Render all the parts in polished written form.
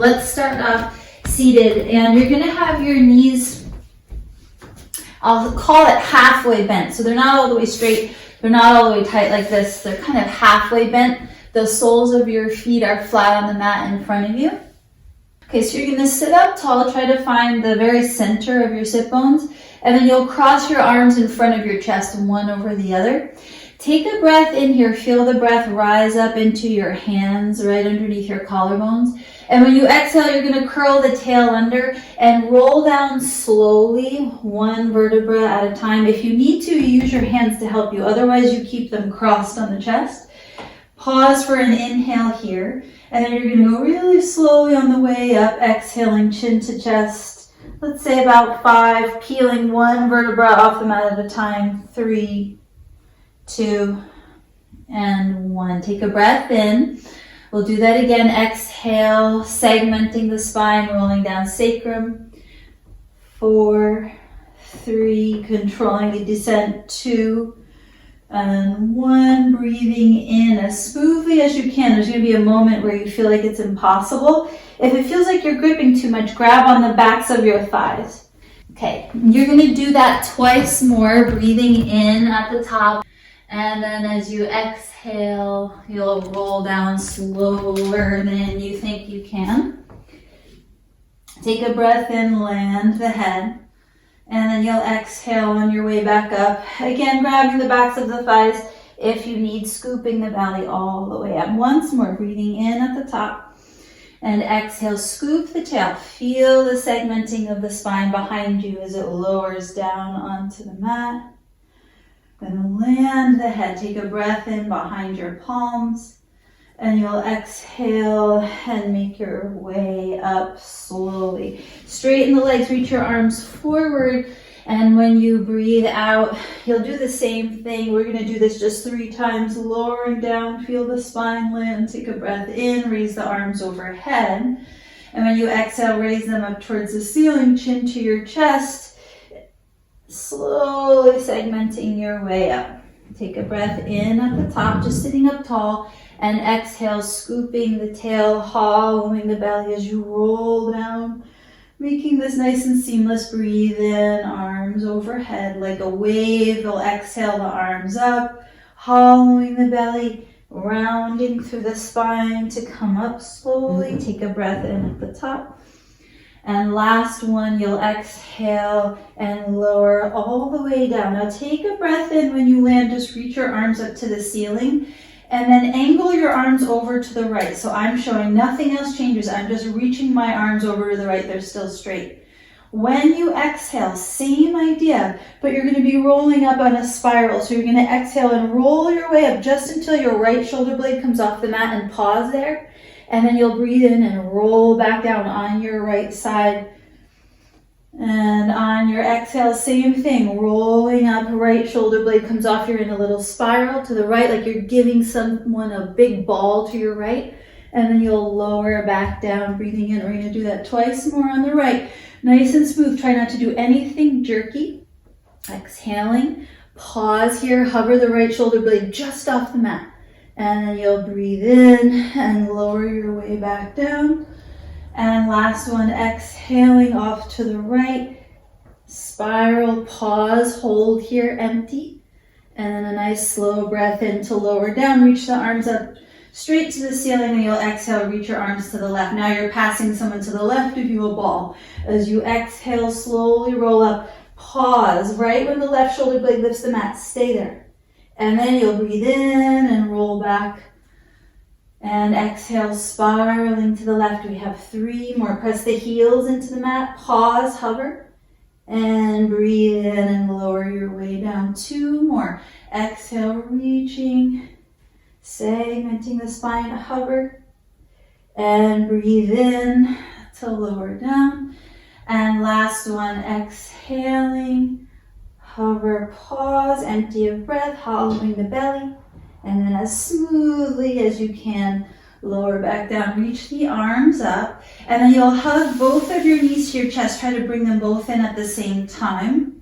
Let's start off seated, and you're gonna have your knees, I'll call it halfway bent. So they're not all the way straight, they're not all the way tight like this. They're kind of halfway bent. The soles of your feet are flat on the mat in front of you. Okay, so you're gonna sit up tall, try to find the very center of your sit bones, and then you'll cross your arms in front of your chest, one over the other. Take a breath in here, feel the breath rise up into your hands right underneath your collarbones. And when you exhale, you're gonna curl the tail under and roll down slowly, one vertebra at a time. If you need to, use your hands to help you. Otherwise, you keep them crossed on the chest. Pause for an inhale here. And then you're gonna go really slowly on the way up, exhaling chin to chest. Let's say about 5, peeling one vertebra off the mat at a time. 3, 2, and 1. Take a breath in. We'll do that again. Exhale, segmenting the spine, rolling down sacrum. 4, 3, controlling the descent. 2, and 1. Breathing in as smoothly as you can. There's going to be a moment where you feel like it's impossible. If it feels like you're gripping too much, grab on the backs of your thighs. Okay, you're going to do that twice more, breathing in at the top. And then as you exhale, you'll roll down slower than you think you can. Take a breath in, land the head. And then you'll exhale on your way back up. Again, grabbing the backs of the thighs. If you need, scooping the belly all the way up. Once more, breathing in at the top. And exhale, scoop the tail. Feel the segmenting of the spine behind you as it lowers down onto the mat. Then land the head. Take a breath in behind your palms. And you'll exhale and make your way up slowly. Straighten the legs, reach your arms forward. And when you breathe out, you'll do the same thing. We're gonna do this just 3 times, lowering down, feel the spine land. Take a breath in, raise the arms overhead. And when you exhale, raise them up towards the ceiling, chin to your chest. Slowly segmenting your way up. Take a breath in at the top, just sitting up tall, and exhale, scooping the tail, hollowing the belly as you roll down, making this nice and seamless. Breathe in, arms overhead like a wave. You'll exhale the arms up, hollowing the belly, rounding through the spine to come up slowly. Take a breath in at the top. And last one, you'll exhale and lower all the way down. Now take a breath in. When you land, just reach your arms up to the ceiling and then angle your arms over to the right. So I'm showing nothing else changes. I'm just reaching my arms over to the right. They're still straight. When you exhale, same idea, but you're going to be rolling up on a spiral. So you're going to exhale and roll your way up just until your right shoulder blade comes off the mat, and pause there. And then you'll breathe in and roll back down on your right side. And on your exhale, same thing, rolling up, right shoulder blade comes off. You're in a little spiral to the right, like you're giving someone a big ball to your right. And then you'll lower back down, breathing in. We're going to do that twice more on the right. Nice and smooth. Try not to do anything jerky. Exhaling, pause here, hover the right shoulder blade just off the mat. And then you'll breathe in and lower your way back down. And last one, exhaling off to the right. Spiral, pause, hold here, empty. And then a nice slow breath in to lower down. Reach the arms up straight to the ceiling, and you'll exhale, reach your arms to the left. Now you're passing someone to the left of you a ball. As you exhale, slowly roll up. Pause right when the left shoulder blade lifts the mat. Stay there. And then you'll breathe in and roll back. And exhale, spiraling to the left. We have 3 more. Press the heels into the mat. Pause, hover. And breathe in and lower your way down. 2 more. Exhale, reaching. Segmenting the spine, hover. And breathe in to lower down. And last one, exhaling. Hover, pause, empty of breath, hollowing the belly, and then as smoothly as you can, lower back down, reach the arms up, and then you'll hug both of your knees to your chest, try to bring them both in at the same time,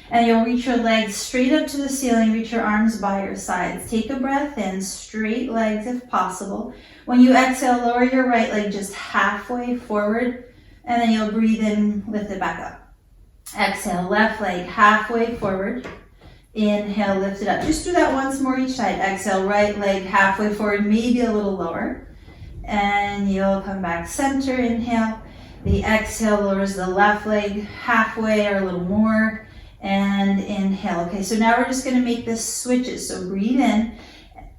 And you'll reach your legs straight up to the ceiling, reach your arms by your sides. Take a breath in, straight legs if possible. When you exhale, lower your right leg just halfway forward, and then you'll breathe in, lift it back up. Exhale, left leg halfway forward. Inhale, lift it up. Just do that once more each side. Exhale, right leg halfway forward, maybe a little lower. And you'll come back center, inhale. The exhale lowers the left leg halfway or a little more. And inhale. Okay, so now we're just going to make this switches. So breathe in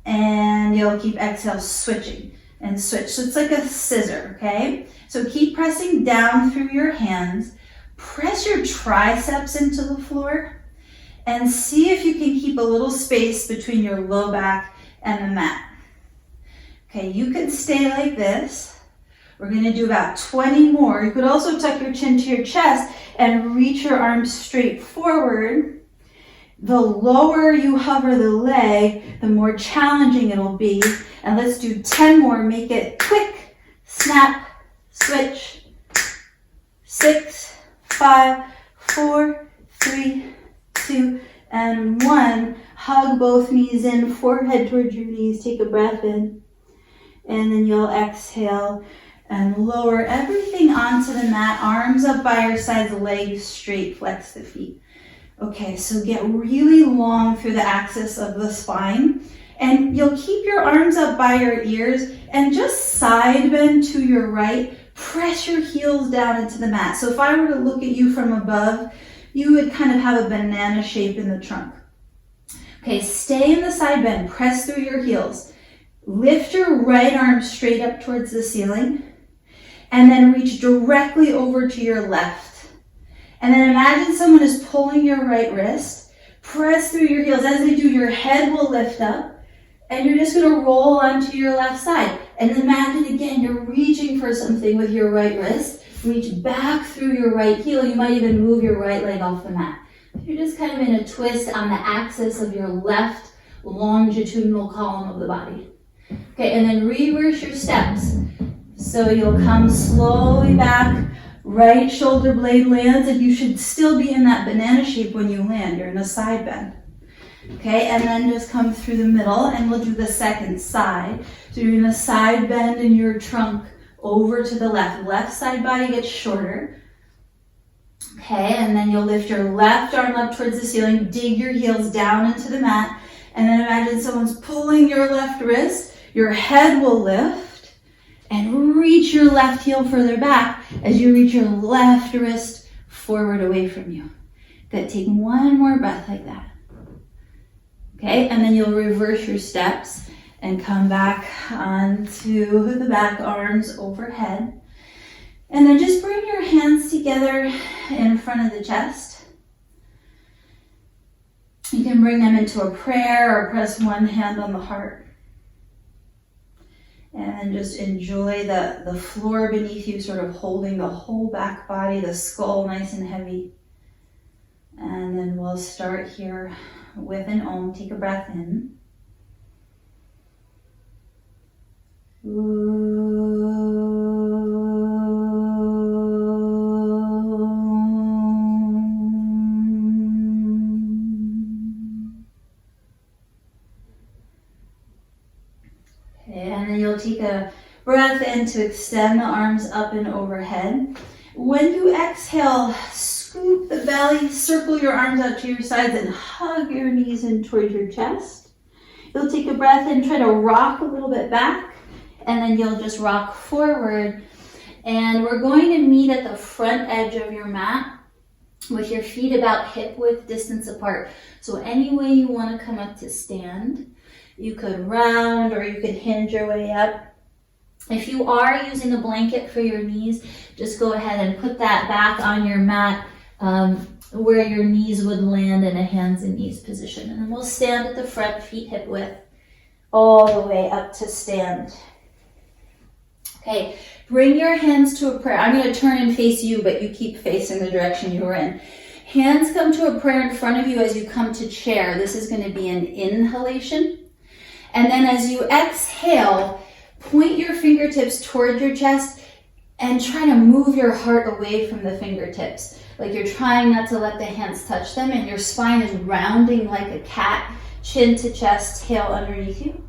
and you'll keep exhale switching and switch. So it's like a scissor, okay? So keep pressing down through your hands. Press your triceps into the floor and see if you can keep a little space between your low back and the mat. Okay, you can stay like this. We're going to do about 20 more. You could also tuck your chin to your chest and reach your arms straight forward. The lower you hover the leg, the more challenging it'll be. And let's do 10 more. Make it quick. Snap, switch. 6, 5, 4, 3, 2, and 1. Hug both knees in, forehead towards your knees. Take a breath in. And then you'll exhale and lower everything onto the mat. Arms up by your sides, legs straight, flex the feet. Okay, so get really long through the axis of the spine. And you'll keep your arms up by your ears and just side bend to your right. Press your heels down into the mat. So if I were to look at you from above, you would kind of have a banana shape in the trunk. Okay, stay in the side bend. Press through your heels. Lift your right arm straight up towards the ceiling. And then reach directly over to your left. And then imagine someone is pulling your right wrist. Press through your heels. As they do, your head will lift up. And you're just going to roll onto your left side. And imagine again, you're reaching for something with your right wrist. Reach back through your right heel. You might even move your right leg off the mat. You're just kind of in a twist on the axis of your left longitudinal column of the body. Okay, and then reverse your steps. So you'll come slowly back, right shoulder blade lands, and you should still be in that banana shape when you land. You're in a side bend. Okay, and then just come through the middle, and we'll do the second side. So you're in a side bend in your trunk over to the left. Left side body gets shorter. Okay, and then you'll lift your left arm up towards the ceiling, dig your heels down into the mat, and then imagine someone's pulling your left wrist. Your head will lift. And reach your left heel further back as you reach your left wrist forward away from you. Good, take one more breath like that. Okay, and then you'll reverse your steps and come back onto the back, arms overhead. And then just bring your hands together in front of the chest. You can bring them into a prayer or press one hand on the heart. And just enjoy the floor beneath you, sort of holding the whole back body, the skull nice and heavy. And then we'll start here with an Om. Take a breath in. And then you'll take a breath in to extend the arms up and overhead. When you exhale, scoop the belly, circle your arms out to your sides, and hug your knees in towards your chest. You'll take a breath in, try to rock a little bit back, and then you'll just rock forward. And we're going to meet at the front edge of your mat with your feet about hip width distance apart. So any way you want to come up to stand. You could round or you could hinge your way up. If you are using a blanket for your knees, just go ahead and put that back on your mat where your knees would land in a hands and knees position. And then we'll stand at the front, feet hip width, all the way up to stand. Okay, bring your hands to a prayer. I'm going to turn and face you, but you keep facing the direction you were in. Hands come to a prayer in front of you as you come to chair. This is going to be an inhalation. And then as you exhale, point your fingertips toward your chest and try to move your heart away from the fingertips. Like you're trying not to let the hands touch them, and your spine is rounding like a cat, chin to chest, tail underneath you.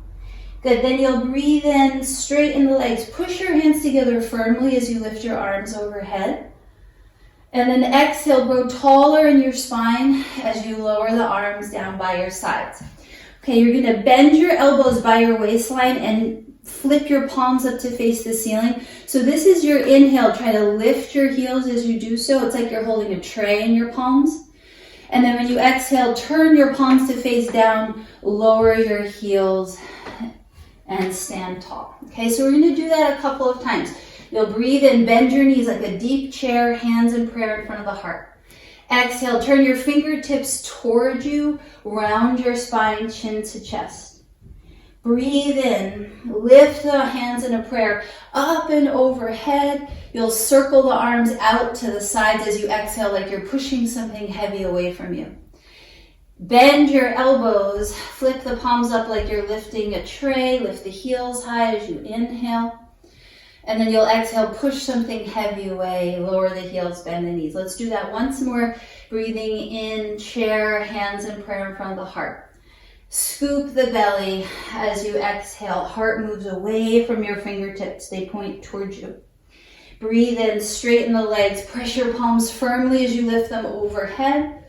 Good, then you'll breathe in, straighten the legs, push your hands together firmly as you lift your arms overhead. And then exhale, grow taller in your spine as you lower the arms down by your sides. Okay, you're gonna bend your elbows by your waistline and flip your palms up to face the ceiling. So this is your inhale. Try to lift your heels as you do so. It's like you're holding a tray in your palms. And then when you exhale, turn your palms to face down, lower your heels, and stand tall. Okay, so we're going to do that a couple of times. You'll breathe in, bend your knees like a deep chair, hands in prayer in front of the heart. Exhale, turn your fingertips toward you, round your spine, chin to chest. Breathe in, lift the hands in a prayer up and overhead. You'll circle the arms out to the sides as you exhale, like you're pushing something heavy away from you. Bend your elbows, flip the palms up like you're lifting a tray, lift the heels high as you inhale. And then you'll exhale, push something heavy away, lower the heels, bend the knees. Let's do that once more. Breathing in, chair, hands in prayer in front of the heart. Scoop the belly as you exhale. Heart moves away from your fingertips. They point towards you. Breathe in, straighten the legs. Press your palms firmly as you lift them overhead.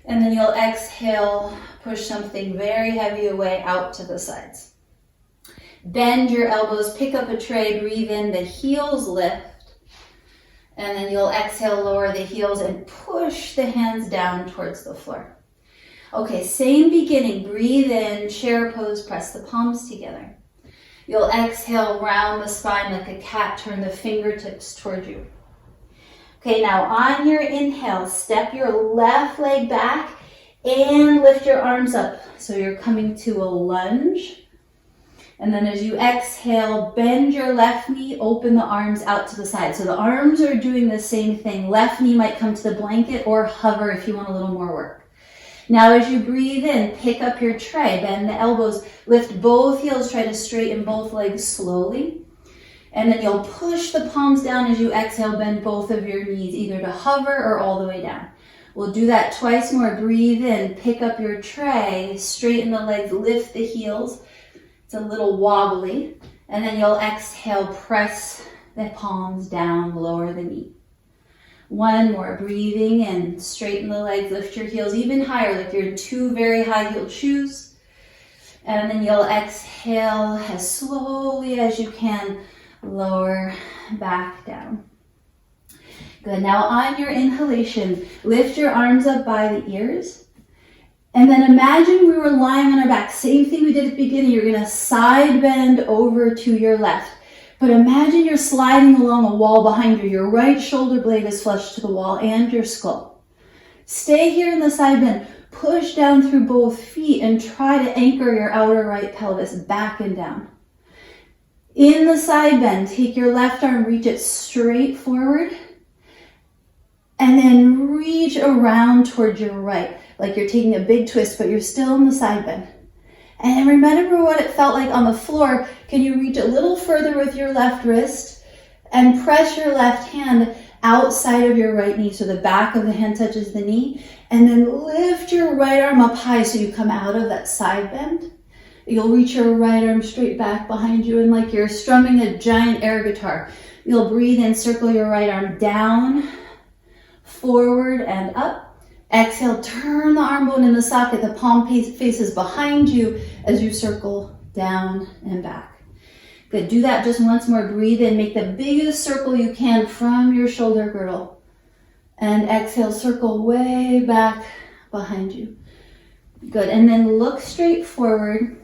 And then you'll exhale, push something very heavy away out to the sides. Bend your elbows, pick up a tray, breathe in, the heels lift. And then you'll exhale, lower the heels and push the hands down towards the floor. Okay, same beginning. Breathe in, chair pose, press the palms together. You'll exhale, round the spine like a cat, turn the fingertips toward you. Okay, now on your inhale, step your left leg back and lift your arms up. So you're coming to a lunge. And then as you exhale, bend your left knee, open the arms out to the side. So the arms are doing the same thing. Left knee might come to the blanket or hover if you want a little more work. Now as you breathe in, pick up your tray, bend the elbows, lift both heels, try to straighten both legs slowly. And then you'll push the palms down as you exhale, bend both of your knees, either to hover or all the way down. We'll do that twice more. Breathe in, pick up your tray, straighten the legs, lift the heels. It's a little wobbly. And then you'll exhale, press the palms down, lower the knee. One more, breathing in, straighten the legs, lift your heels even higher, like you're in two very high-heeled shoes. And then you'll exhale as slowly as you can, lower back down. Good, now on your inhalation, lift your arms up by the ears. And then imagine we were lying on our back. Same thing we did at the beginning. You're gonna side bend over to your left. But imagine you're sliding along a wall behind you. Your right shoulder blade is flush to the wall and your skull. Stay here in the side bend. Push down through both feet and try to anchor your outer right pelvis back and down. In the side bend, take your left arm, reach it straight forward. And then reach around towards your right, like you're taking a big twist, but you're still in the side bend. And remember what it felt like on the floor. Can you reach a little further with your left wrist and press your left hand outside of your right knee so the back of the hand touches the knee, and then lift your right arm up high so you come out of that side bend. You'll reach your right arm straight back behind you, and like you're strumming a giant air guitar. You'll breathe in, circle your right arm down, forward and up. Exhale, turn the arm bone in the socket. The palm faces behind you as you circle down and back. Good, do that just once more. Breathe in, make the biggest circle you can from your shoulder girdle. And exhale, circle way back behind you. Good, and then look straight forward.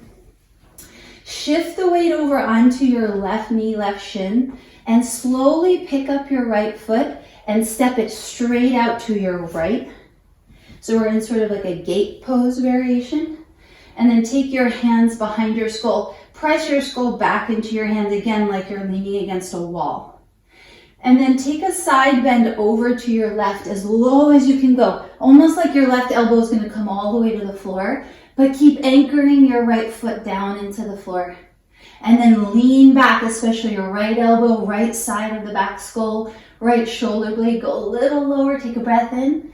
Shift the weight over onto your left knee, left shin, and slowly pick up your right foot and step it straight out to your right. So we're in sort of like a gate pose variation. And then take your hands behind your skull. Press your skull back into your hands again like you're leaning against a wall. And then take a side bend over to your left as low as you can go. Almost like your left elbow is going to come all the way to the floor. But keep anchoring your right foot down into the floor. And then lean back, especially your right elbow, right side of the back skull, right shoulder blade. Go a little lower, take a breath in.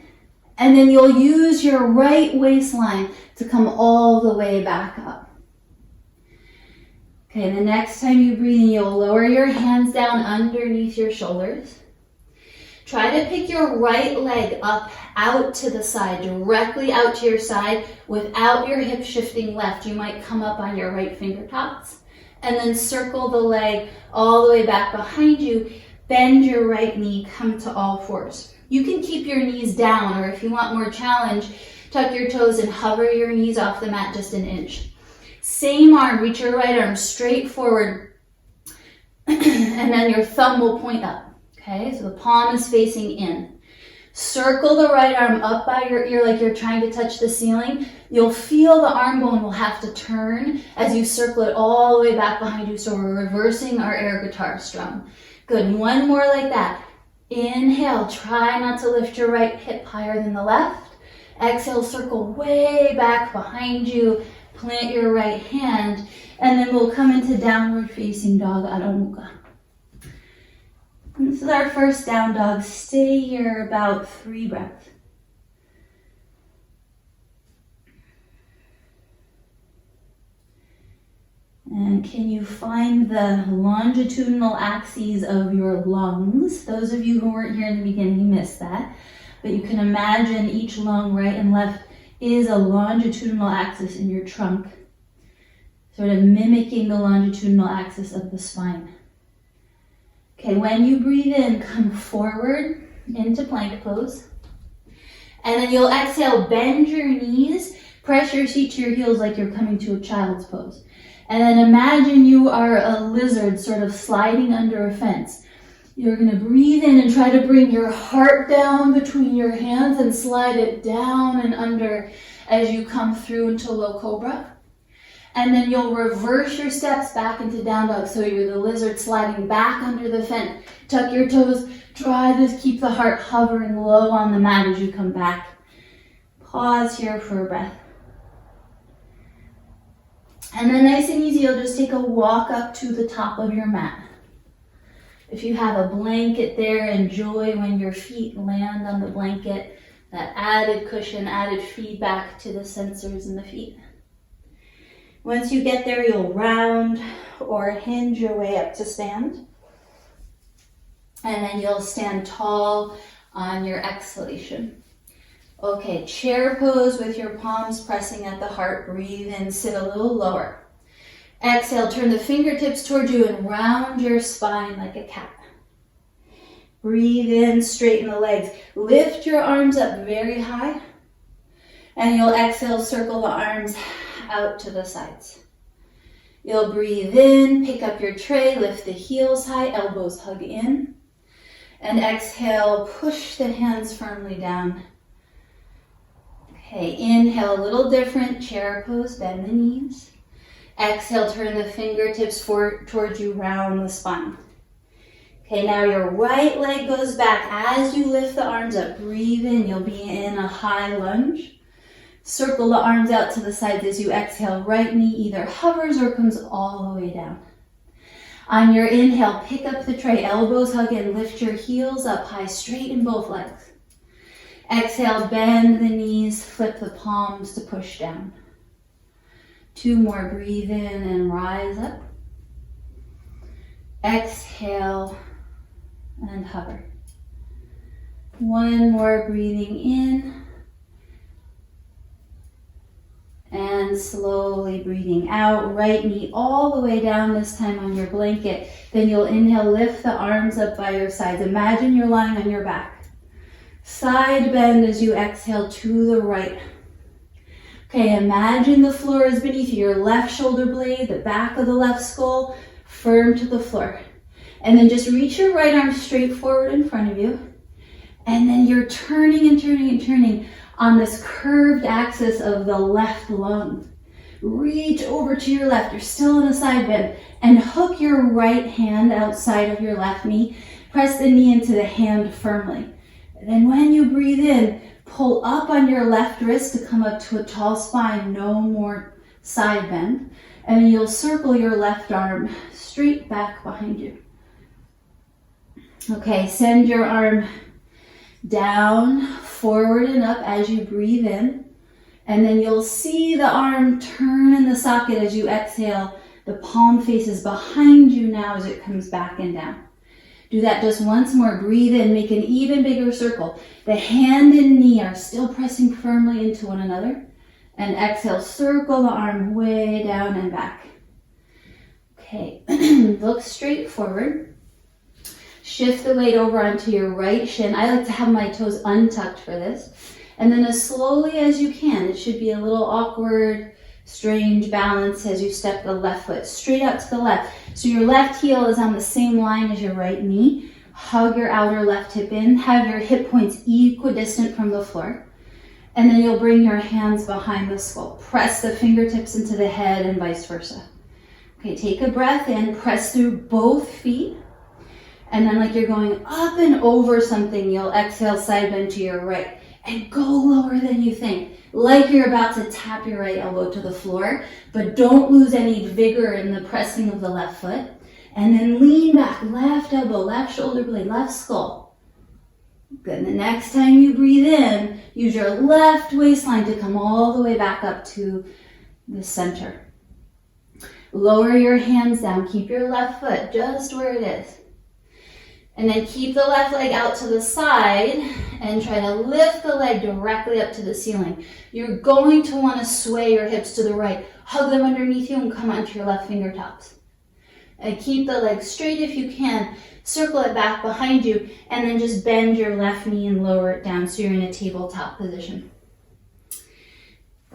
And then you'll use your right waistline to come all the way back up. Okay, the next time you breathe in, you'll lower your hands down underneath your shoulders. Try to pick your right leg up out to the side, directly out to your side without your hip shifting left. You might come up on your right fingertips and then circle the leg all the way back behind you. Bend your right knee, come to all fours. You can keep your knees down, or if you want more challenge, tuck your toes and hover your knees off the mat just an inch. Same arm, reach your right arm straight forward, and then your thumb will point up. Okay, so the palm is facing in. Circle the right arm up by your ear like you're trying to touch the ceiling. You'll feel the arm bone will have to turn as you circle it all the way back behind you. So we're reversing our air guitar strum. Good, one more like that. Inhale, try not to lift your right hip higher than the left. Exhale, circle way back behind you. Plant your right hand, and then we'll come into downward facing dog Adho Mukha. This is our first down dog. Stay here about 3 breaths. And can you find the longitudinal axes of your lungs? Those of you who weren't here in the beginning, you missed that. But you can imagine each lung, right and left, is a longitudinal axis in your trunk, sort of mimicking the longitudinal axis of the spine. Okay, when you breathe in, come forward into plank pose. And then you'll exhale, bend your knees, press your seat to your heels like you're coming to a child's pose. And then imagine you are a lizard sort of sliding under a fence. You're going to breathe in and try to bring your heart down between your hands and slide it down and under as you come through into low cobra. And then you'll reverse your steps back into down dog. So you're the lizard sliding back under the fence. Tuck your toes. Try to keep the heart hovering low on the mat as you come back. Pause here for a breath. And then nice and easy, you'll just take a walk up to the top of your mat. If you have a blanket there, enjoy when your feet land on the blanket. That added cushion, added feedback to the sensors in the feet. Once you get there, you'll round or hinge your way up to stand. And then you'll stand tall on your exhalation. Okay, chair pose with your palms pressing at the heart. Breathe in, sit a little lower. Exhale, turn the fingertips toward you and round your spine like a cat. Breathe in, straighten the legs. Lift your arms up very high. And you'll exhale, circle the arms out to the sides. You'll breathe in, pick up your tray, lift the heels high, elbows hug in. And exhale, push the hands firmly down. Okay, inhale, a little different, chair pose, bend the knees. Exhale, turn the fingertips towards you, round the spine. Okay, now your right leg goes back. As you lift the arms up, breathe in, you'll be in a high lunge. Circle the arms out to the sides as you exhale. Right knee either hovers or comes all the way down. On your inhale, pick up the tray, elbows hug in, lift your heels up high, straighten both legs. Exhale, bend the knees, flip the palms to push down. 2 more, breathe in and rise up. Exhale and hover. 1 more, breathing in. And slowly breathing out, right knee all the way down, this time on your blanket. Then you'll inhale, lift the arms up by your sides. Imagine you're lying on your back. Side bend as you exhale to the right. Okay, imagine the floor is beneath you, your left shoulder blade, the back of the left skull, firm to the floor. And then just reach your right arm straight forward in front of you. And then you're turning and turning and turning on this curved axis of the left lung. Reach over to your left, you're still in a side bend, and hook your right hand outside of your left knee. Press the knee into the hand firmly. And then when you breathe in, pull up on your left wrist to come up to a tall spine, no more side bend. And you'll circle your left arm straight back behind you. Okay, send your arm down, forward and up as you breathe in. And then you'll see the arm turn in the socket as you exhale. The palm faces behind you now as it comes back and down. Do that just once more. Breathe in, make an even bigger circle. The hand and knee are still pressing firmly into one another. And exhale, circle the arm way down and back. Okay, look straight forward. Shift the weight over onto your right shin. I like to have my toes untucked for this. And then as slowly as you can, it should be a little awkward, strange balance as you step the left foot straight out to the left. So your left heel is on the same line as your right knee. Hug your outer left hip in. Have your hip points equidistant from the floor. And then you'll bring your hands behind the skull. Press the fingertips into the head and vice versa. Okay, take a breath in. Press through both feet. And then like you're going up and over something, you'll exhale, side bend to your right. And go lower than you think. Like you're about to tap your right elbow to the floor, but don't lose any vigor in the pressing of the left foot. And then lean back, left elbow, left shoulder blade, left skull. Good, the next time you breathe in, use your left waistline to come all the way back up to the center. Lower your hands down, keep your left foot just where it is. And then keep the left leg out to the side and try to lift the leg directly up to the ceiling. You're going to want to sway your hips to the right. Hug them underneath you and come onto your left fingertips. And keep the leg straight if you can. Circle it back behind you and then just bend your left knee and lower it down so you're in a tabletop position.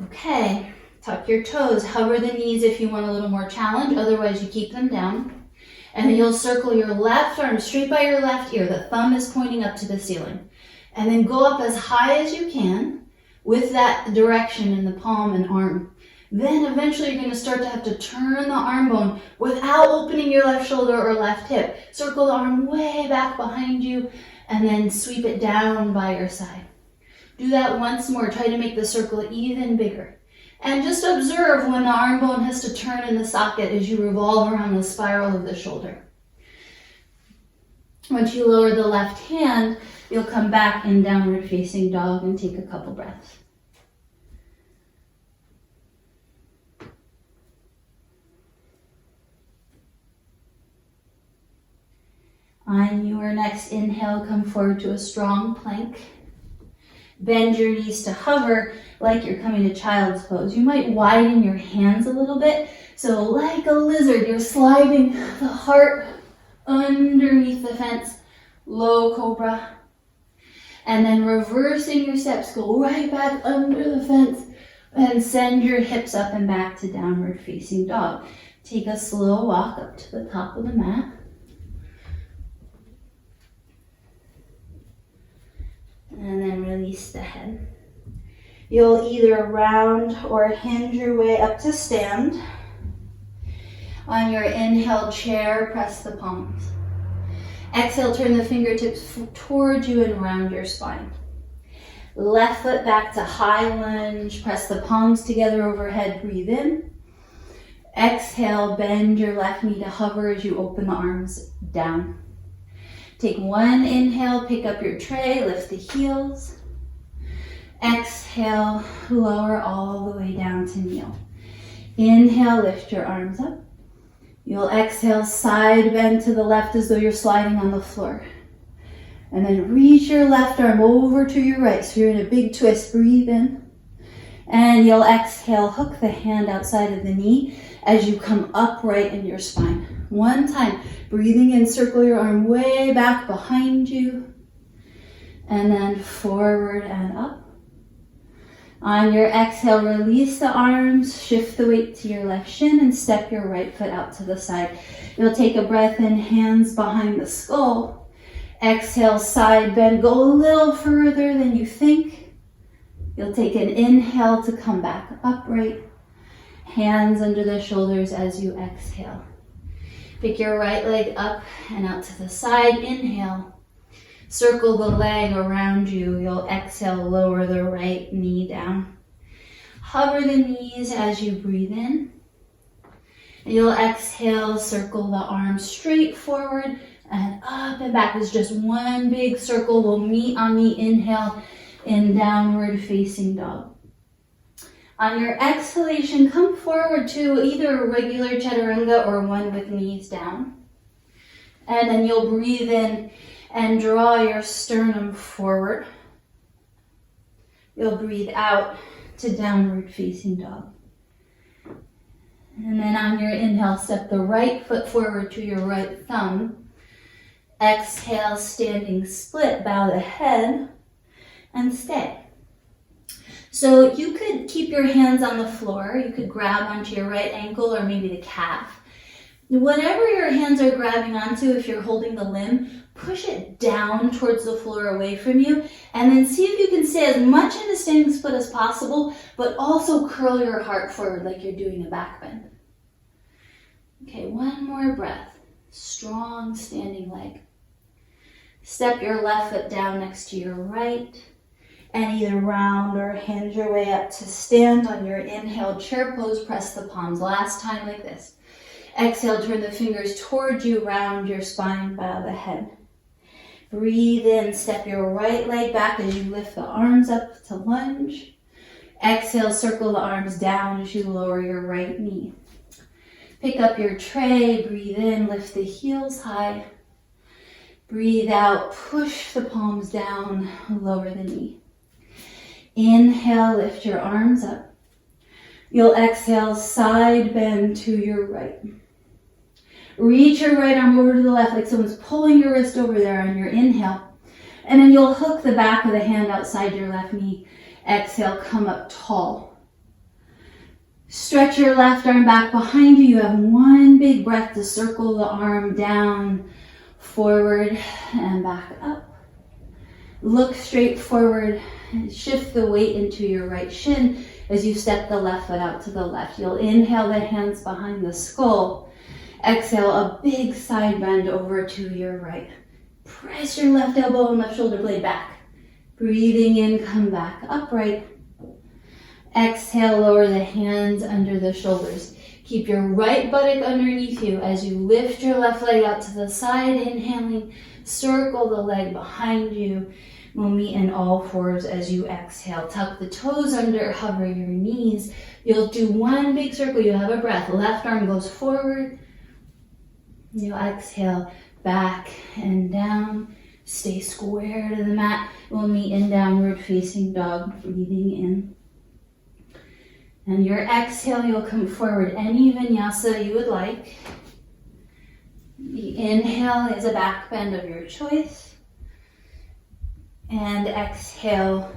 Okay, tuck your toes. Hover the knees if you want a little more challenge. Otherwise, you keep them down. And then you'll circle your left arm straight by your left ear. The thumb is pointing up to the ceiling. And then go up as high as you can with that direction in the palm and arm. Then eventually you're going to start to have to turn the arm bone without opening your left shoulder or left hip. Circle the arm way back behind you and then sweep it down by your side. Do that once more. Try to make the circle even bigger. And just observe when the arm bone has to turn in the socket as you revolve around the spiral of the shoulder. Once you lower the left hand, you'll come back in downward facing dog and take a couple breaths. On your next inhale, come forward to a strong plank. Bend your knees to hover like you're coming to child's pose. You might widen your hands a little bit. So like a lizard, you're sliding the heart underneath the fence, low cobra. And then reversing your steps, go right back under the fence and send your hips up and back to downward facing dog. Take a slow walk up to the top of the mat. And then release the head. You'll either round or hinge your way up to stand. On your inhale, chair, press the palms. Exhale, turn the fingertips towards you and round your spine. Left foot back to high lunge. Press the palms together overhead. Breathe in. Exhale, bend your left knee to hover as you open the arms down. Take one inhale, pick up your tray, lift the heels. Exhale, lower all the way down to kneel. Inhale, lift your arms up. You'll exhale, side bend to the left as though you're sliding on the floor. And then reach your left arm over to your right. So you're in a big twist. Breathe in. And you'll exhale, hook the hand outside of the knee as you come upright in your spine. One time, breathing in, circle your arm way back behind you. And then forward and up. On your exhale, release the arms, shift the weight to your left shin, and step your right foot out to the side. You'll take a breath in, hands behind the skull. Exhale, side bend, go a little further than you think. You'll take an inhale to come back upright. Hands under the shoulders as you exhale. Pick your right leg up and out to the side. Inhale. Circle the leg around you. You'll exhale, lower the right knee down. Hover the knees as you breathe in. You'll exhale, circle the arms straight forward and up and back. It's just one big circle. We'll meet on the inhale in downward facing dog. On your exhalation, come forward to either a regular chaturanga or one with knees down. And then you'll breathe in and draw your sternum forward. You'll breathe out to downward facing dog. And then on your inhale, step the right foot forward to your right thumb. Exhale, standing split, bow the head, and stay. So you could keep your hands on the floor. You could grab onto your right ankle or maybe the calf. Whatever your hands are grabbing onto, if you're holding the limb, push it down towards the floor away from you, and then see if you can stay as much in a standing split as possible, but also curl your heart forward like you're doing a back bend. Okay, one more breath. Strong standing leg. Step your left foot down next to your right, and either round or hinge your way up to stand on your inhale, chair pose, press the palms. Last time like this. Exhale, turn the fingers towards you, round your spine, bow the head. Breathe in, step your right leg back as you lift the arms up to lunge. Exhale, circle the arms down as you lower your right knee. Pick up your tray, breathe in, lift the heels high. Breathe out, push the palms down, lower the knee. Inhale, lift your arms up. You'll exhale, side bend to your right. Reach your right arm over to the left like someone's pulling your wrist over there on your inhale. And then you'll hook the back of the hand outside your left knee. Exhale, come up tall. Stretch your left arm back behind you. You have one big breath to circle the arm down, forward, and back up. Look straight forward and shift the weight into your right shin as you step the left foot out to the left. You'll inhale the hands behind the skull. Exhale, a big side bend over to your right. Press your left elbow and left shoulder blade back. Breathing in, come back upright. Exhale, lower the hands under the shoulders. Keep your right buttock underneath you as you lift your left leg out to the side. Inhaling, circle the leg behind you. We'll meet in all fours as you exhale. Tuck the toes under, hover your knees. You'll do one big circle. You'll have a breath. Left arm goes forward. You'll exhale, back and down. Stay square to the mat. We'll meet in downward facing dog, breathing in. And your exhale, you'll come forward any vinyasa you would like. The inhale is a back bend of your choice. And exhale,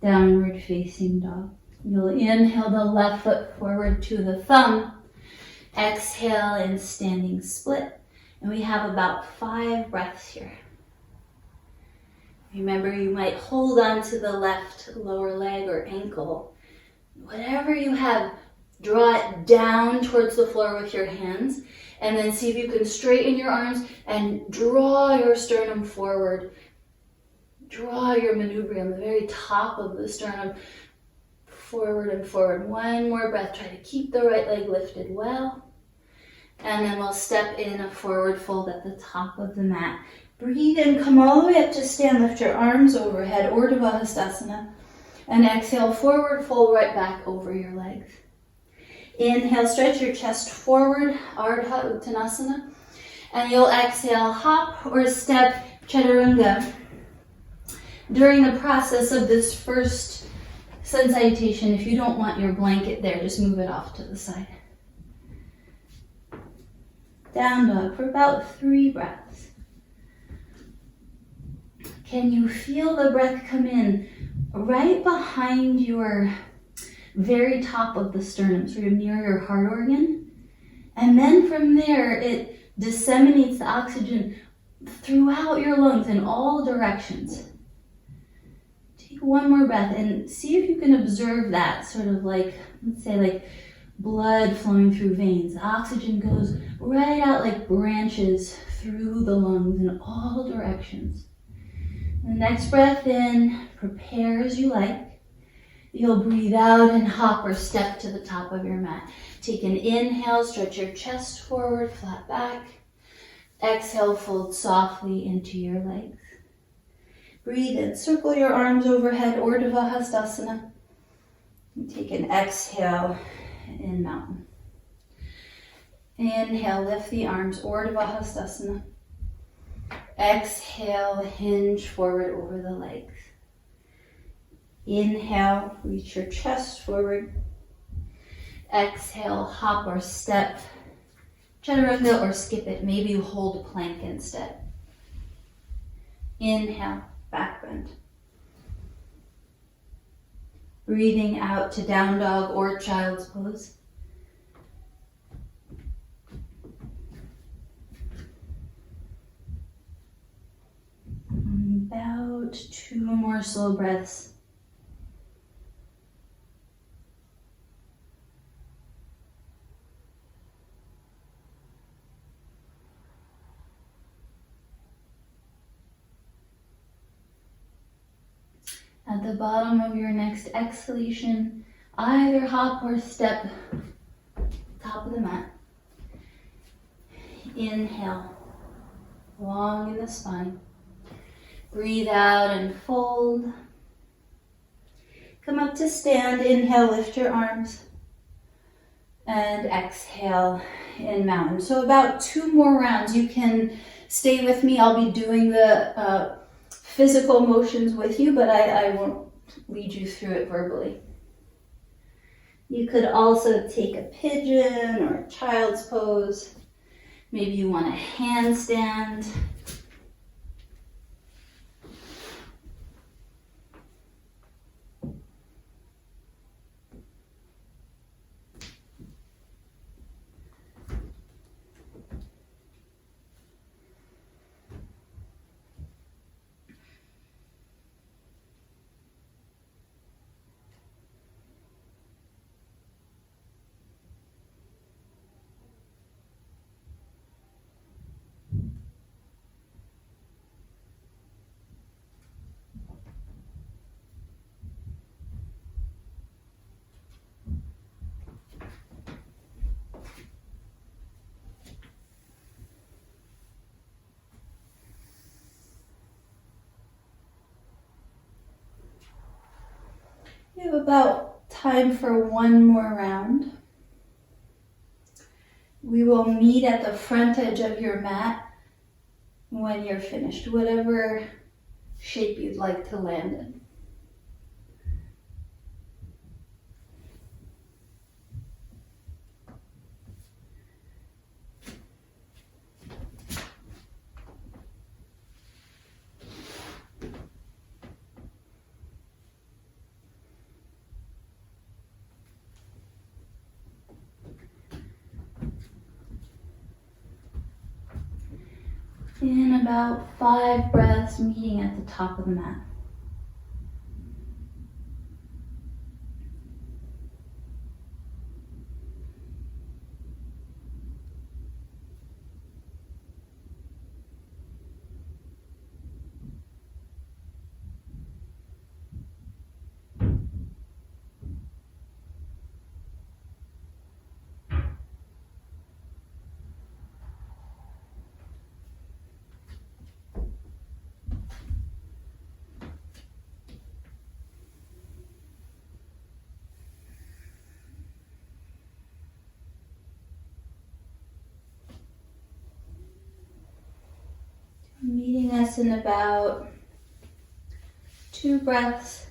downward facing dog. You'll inhale the left foot forward to the thumb. Exhale in standing split. And we have about 5 breaths here. Remember, you might hold on to the left lower leg or ankle. Whatever you have, draw it down towards the floor with your hands, and then see if you can straighten your arms and draw your sternum forward. Draw your manubrium, the very top of the sternum, forward and forward. One more breath. Try to keep the right leg lifted well. And then we'll step in a forward fold at the top of the mat. Breathe in, come all the way up to stand. Lift your arms overhead, Urdhva Hastasana. And exhale, forward fold right back over your legs. Inhale, stretch your chest forward, Ardha Uttanasana. And you'll exhale, hop or step chaturanga. During the process of this first sun salutation, if you don't want your blanket there, just move it off to the side. Down dog for about 3 breaths. Can you feel the breath come in right behind your very top of the sternum, sort of near your heart organ? And then from there, it disseminates the oxygen throughout your lungs in all directions. Take one more breath and see if you can observe that, sort of like, let's say like blood flowing through veins. The oxygen goes right out like branches through the lungs in all directions. The next breath in, prepare as you like. You'll breathe out and hop or step to the top of your mat. Take an inhale, stretch your chest forward, flat back. Exhale, fold softly into your legs. Breathe in, circle your arms overhead, Urdhva Hastasana. And take an exhale in mountain. Inhale, lift the arms, Urdhva Hastasana. Exhale, hinge forward over the legs. Inhale, reach your chest forward. Exhale, hop or step, chaturanga or skip it. Maybe you hold a plank instead. Inhale, back bend. Breathing out to down dog or child's pose. About 2 more slow breaths. At the bottom of your next exhalation, either hop or step, top of the mat. Inhale, long in the spine. Breathe out and fold. Come up to stand, inhale, lift your arms. And exhale in mountain. So about 2 more rounds. You can stay with me. I'll be doing the physical motions with you, but I won't lead you through it verbally. You could also take a pigeon or a child's pose. Maybe you want a handstand. You have about time for 1 more round. We will meet at the front edge of your mat when you're finished, whatever shape you'd like to land in. In about 5 breaths, meeting at the top of the mat. Meeting us in about 2 breaths.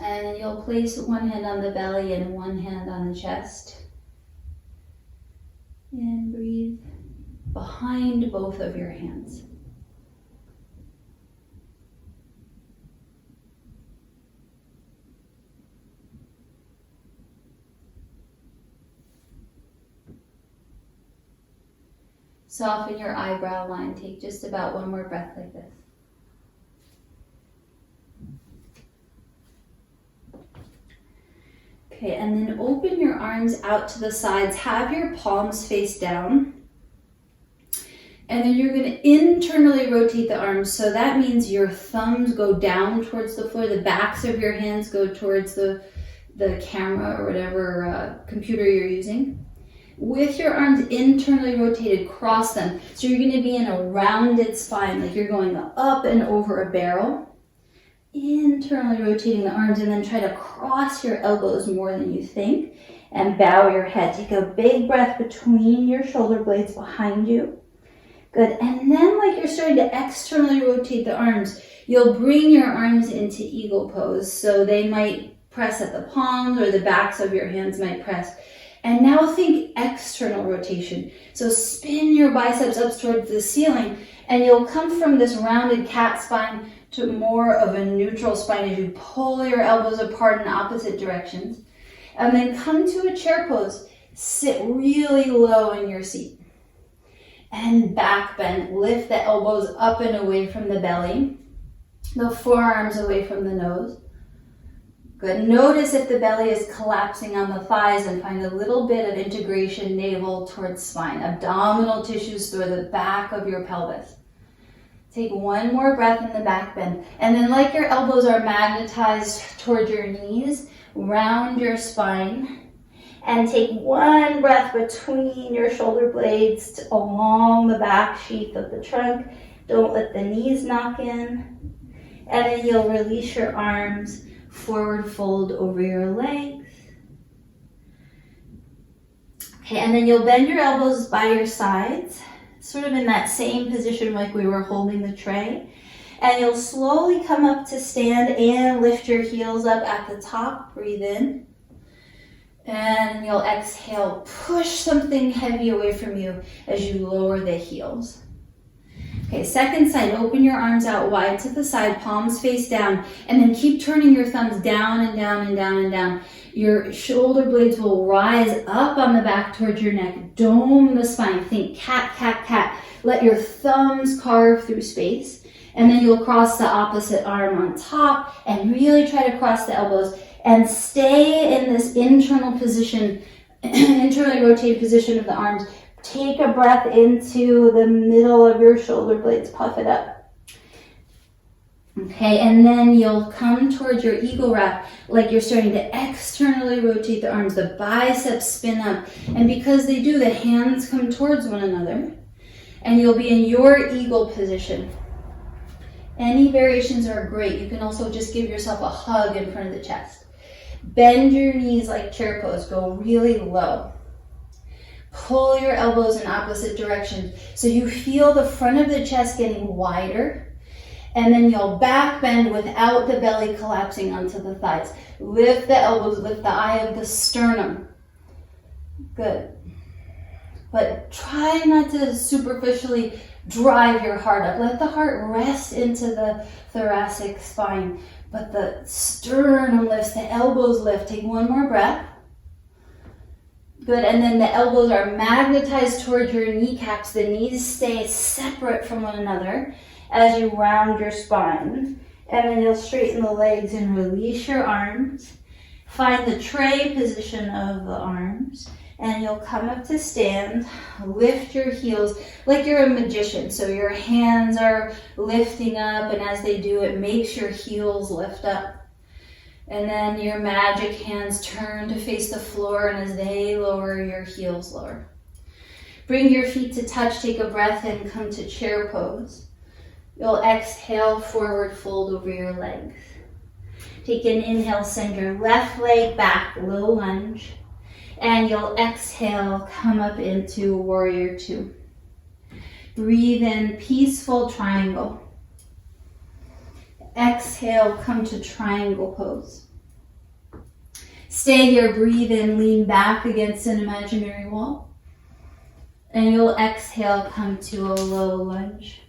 And then you'll place 1 hand on the belly and 1 hand on the chest. And breathe behind both of your hands. Soften your eyebrow line. Take just about 1 more breath like this. Okay, and then open your arms out to the sides. Have your palms face down. And then you're going to internally rotate the arms. So that means your thumbs go down towards the floor. The backs of your hands go towards the camera or whatever computer you're using. With your arms internally rotated, cross them. So you're going to be in a rounded spine, like you're going up and over a barrel. Internally rotating the arms, and then try to cross your elbows more than you think. And bow your head. Take a big breath between your shoulder blades behind you. Good. And then like you're starting to externally rotate the arms, you'll bring your arms into eagle pose. So they might press at the palms or the backs of your hands might press. And now think external rotation. So spin your biceps up towards the ceiling and you'll come from this rounded cat spine to more of a neutral spine as you pull your elbows apart in opposite directions. And then come to a chair pose. Sit really low in your seat. And back bend. Lift the elbows up and away from the belly. The forearms away from the nose. Good. Notice if the belly is collapsing on the thighs and find a little bit of integration navel towards spine. Abdominal tissues through the back of your pelvis. Take one more breath in the back bend. And then like your elbows are magnetized toward your knees, round your spine. And take one breath between your shoulder blades along the back sheath of the trunk. Don't let the knees knock in. And then you'll release your arms, forward fold over your legs. Okay, and then you'll bend your elbows by your sides, sort of in that same position like we were holding the tray. And you'll slowly come up to stand and lift your heels up at the top. Breathe in. And you'll exhale, push something heavy away from you as you lower the heels. Okay, second side, open your arms out wide to the side, palms face down, and then keep turning your thumbs down and down and down and down. Your shoulder blades will rise up on the back towards your neck. Dome the spine. Think cat, cat, cat. Let your thumbs carve through space. And then you'll cross the opposite arm on top and really try to cross the elbows and stay in this internal position, internally rotated position of the arms. Take a breath into the middle of your shoulder blades, puff it up. Okay, and then you'll come towards your eagle wrap like you're starting to externally rotate the arms. The biceps spin up, and because they do, the hands come towards one another, and you'll be in your eagle position. Any variations are great. You can also just give yourself a hug in front of the chest. Bend your knees like chair pose. Go really low. Pull your elbows in opposite directions so you feel the front of the chest getting wider. And then you'll back bend without the belly collapsing onto the thighs. Lift the elbows, lift the eye of the sternum. Good. But try not to superficially drive your heart up. Let the heart rest into the thoracic spine. But the sternum lifts, the elbows lift. Take one more breath. Good, and then the elbows are magnetized toward your kneecaps. The knees stay separate from one another as you round your spine. And then you'll straighten the legs and release your arms. Find the tray position of the arms. And you'll come up to stand, lift your heels like you're a magician. So your hands are lifting up, and as they do, it makes your heels lift up. And then your magic hands turn to face the floor, and as they lower, your heels lower. Bring your feet to touch, take a breath in, come to chair pose. You'll exhale, forward fold over your legs. Take an inhale, send your left leg back, low lunge. And you'll exhale, come up into warrior two. Breathe in, peaceful triangle. Exhale, come to triangle pose. Stay here, breathe in, lean back against an imaginary wall. And you'll exhale, come to a low lunge.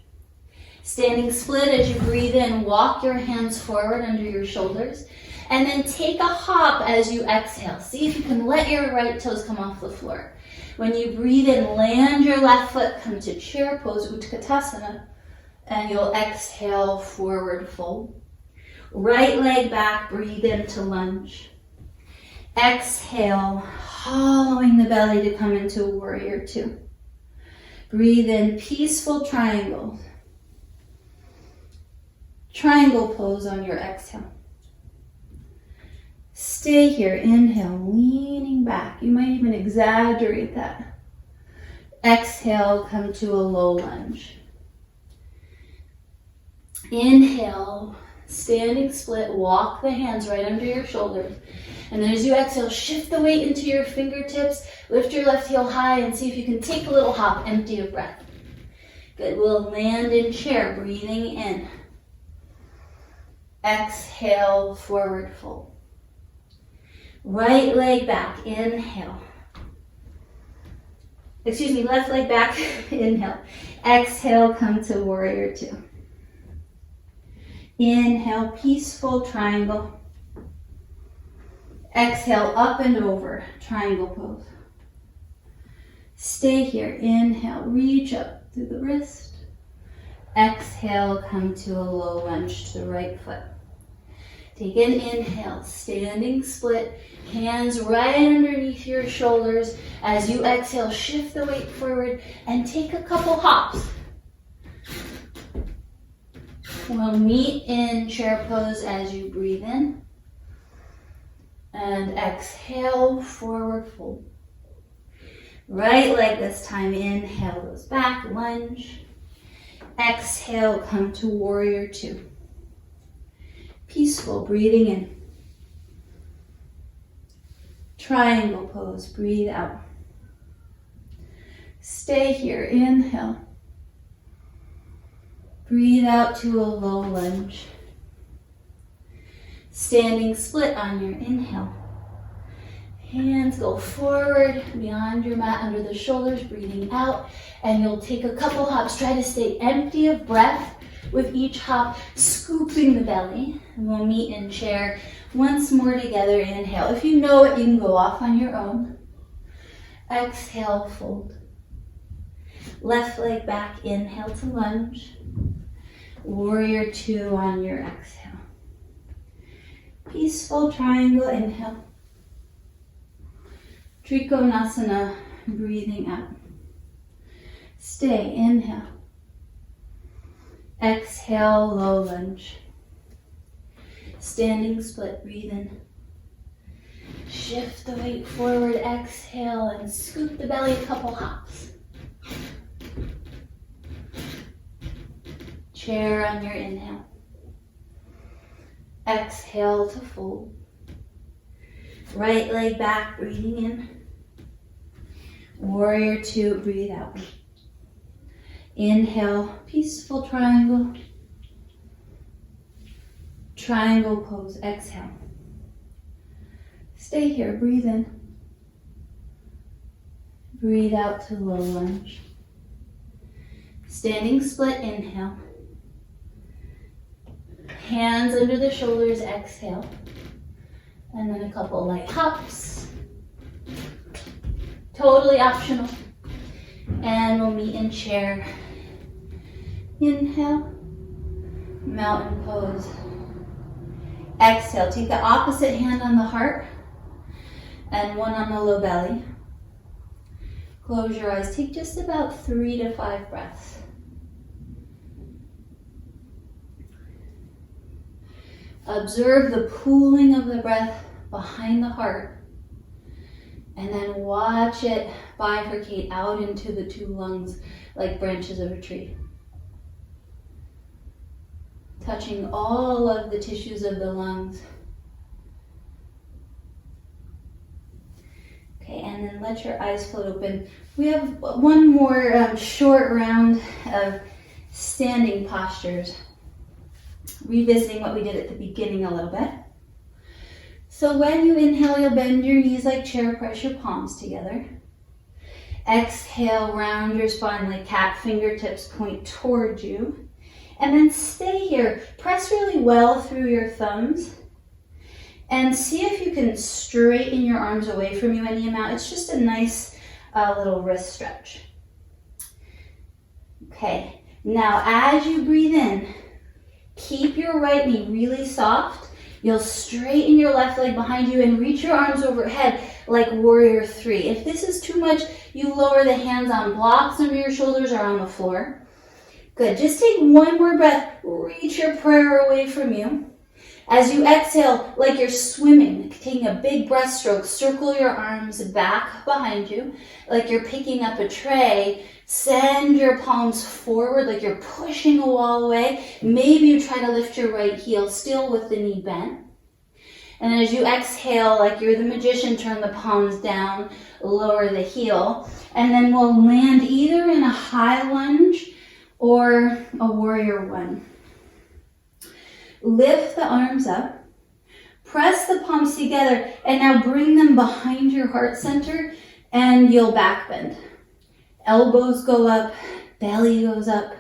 Standing split as you breathe in, walk your hands forward under your shoulders. And then take a hop as you exhale. See if you can let your right toes come off the floor. When you breathe in, land your left foot, come to chair pose, Utkatasana. And you'll exhale, forward fold. Right leg back, breathe into lunge. Exhale, hollowing the belly to come into warrior two. Breathe in, peaceful triangle. Triangle pose on your exhale. Stay here, inhale, leaning back. You might even exaggerate that. Exhale, come to a low lunge. Inhale, standing split, walk the hands right under your shoulders. And then as you exhale, shift the weight into your fingertips, lift your left heel high and see if you can take a little hop, empty of breath. Good, we'll land in chair, breathing in. Exhale, forward fold. Right leg back, inhale. Excuse me, left leg back, inhale. Exhale, come to warrior two. Inhale, peaceful triangle. Exhale, up and over, triangle pose. Stay here, inhale, reach up through the wrist. Exhale, come to a low lunge to the right foot. Take an inhale, standing split, hands right underneath your shoulders. As you exhale, shift the weight forward and take a couple hops. We'll meet in chair pose as you breathe in. And exhale, forward fold. Right leg this time, inhale goes back, lunge. Exhale, come to warrior two. Peaceful, breathing in. Triangle pose, breathe out. Stay here, inhale. Breathe out to a low lunge. Standing split on your inhale. Hands go forward beyond your mat, under the shoulders, breathing out. And you'll take a couple hops. Try to stay empty of breath with each hop, scooping the belly. And we'll meet in chair once more together. Inhale. If you know it, you can go off on your own. Exhale, fold. Left leg back, inhale to lunge. Warrior two on your exhale. Peaceful triangle, inhale. Trikonasana, breathing out. Stay, inhale. Exhale, low lunge. Standing split, breathe in. Shift the weight forward, exhale, and scoop the belly a couple hops. Chair on your inhale. Exhale to fold. Right leg back, breathing in. Warrior two, breathe out. Inhale, peaceful triangle. Triangle pose, exhale. Stay here, breathe in. Breathe out to low lunge. Standing split, inhale. Hands under the shoulders, exhale. And then a couple light hops. Totally optional. And we'll meet in chair. Inhale. Mountain pose. Exhale. Take the opposite hand on the heart and one on the low belly. Close your eyes. Take just about 3 to 5 breaths. Observe the pooling of the breath behind the heart, and then watch it bifurcate out into the two lungs like branches of a tree. Touching all of the tissues of the lungs. Okay, and then let your eyes float open. We have one more short round of standing postures. Revisiting what we did at the beginning a little bit. So when you inhale, you'll bend your knees like chair, press your palms together. Exhale, round your spine like cat, fingertips point toward you. And then stay here. Press really well through your thumbs. And see if you can straighten your arms away from you any amount. It's just a nice little wrist stretch. Okay, now as you breathe in, keep your right knee really soft. You'll straighten your left leg behind you and reach your arms overhead like warrior three. If this is too much, you lower the hands on blocks under your shoulders or on the floor. Good. Just take one more breath. Reach your prayer away from you. As you exhale, like you're swimming, taking a big breaststroke, circle your arms back behind you, like you're picking up a tray. Send your palms forward, like you're pushing a wall away. Maybe you try to lift your right heel, still with the knee bent. And then as you exhale, like you're the magician, turn the palms down, lower the heel. And then we'll land either in a high lunge or a warrior one. Lift the arms up, press the palms together, and now bring them behind your heart center, and you'll back bend. Elbows go up, belly goes up.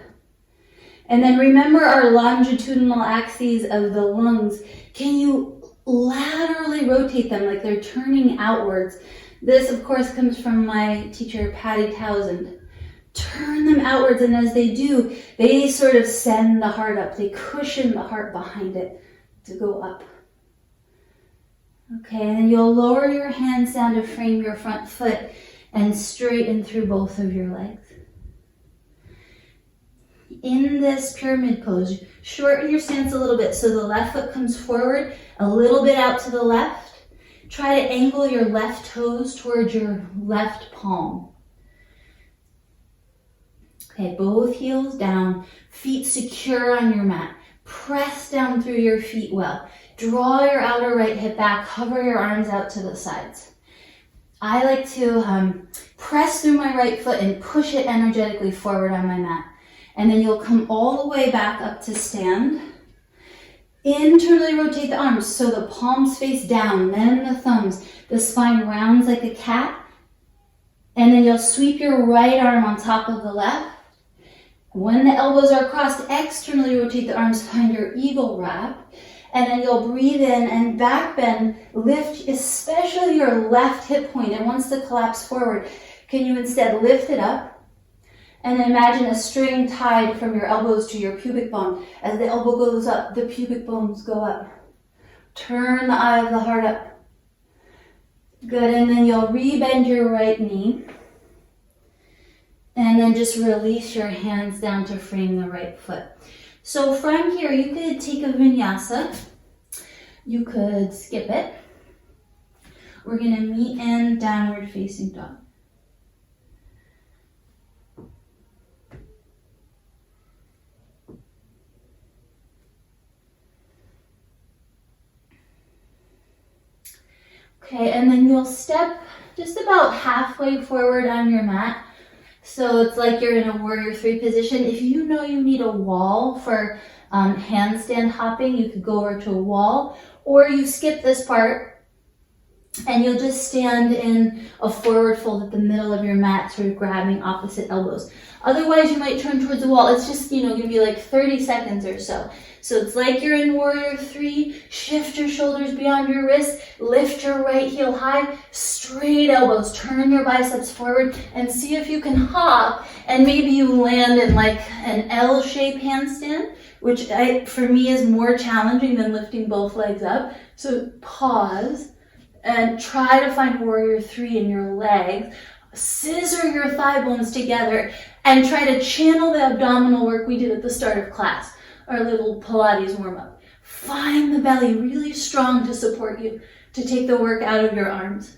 And then remember our longitudinal axes of the lungs. Can you laterally rotate them like they're turning outwards? This, of course, comes from my teacher, Patty Townsend. Turn them outwards, and as they do, they sort of send the heart up. They cushion the heart behind it to go up. Okay, and then you'll lower your hands down to frame your front foot and straighten through both of your legs. In this pyramid pose, shorten your stance a little bit so the left foot comes forward, a little bit out to the left. Try to angle your left toes towards your left palm. Okay, both heels down, feet secure on your mat. Press down through your feet well. Draw your outer right hip back, hover your arms out to the sides. I like to press through my right foot and push it energetically forward on my mat. And then you'll come all the way back up to stand. Internally rotate the arms so the palms face down, then the thumbs. The spine rounds like a cat. And then you'll sweep your right arm on top of the left. When the elbows are crossed, externally rotate the arms, find your eagle wrap. And then you'll breathe in and back bend, lift especially your left hip point and wants to collapse forward. Can you instead lift it up? And then imagine a string tied from your elbows to your pubic bone. As the elbow goes up, the pubic bones go up. Turn the eye of the heart up. Good, and then you'll rebend your right knee. And then just release your hands down to frame the right foot. So from here, you could take a vinyasa. You could skip it. We're going to meet in downward facing dog. Okay, and then you'll step just about halfway forward on your mat. So it's like you're in a warrior three position. If you know you need a wall for handstand hopping, you could go over to a wall, or you skip this part and you'll just stand in a forward fold at the middle of your mat, sort of grabbing opposite elbows. Otherwise, you might turn towards the wall. It's just, gonna be like 30 seconds or so. So it's like you're in warrior three. Shift your shoulders beyond your wrists. Lift your right heel high. Straight elbows. Turn your biceps forward and see if you can hop. And maybe you land in like an L-shaped handstand, which for me is more challenging than lifting both legs up. So pause and try to find warrior three in your legs. Scissor your thigh bones together and try to channel the abdominal work we did at the start of class, our little Pilates warm-up. Find the belly really strong to support you, to take the work out of your arms.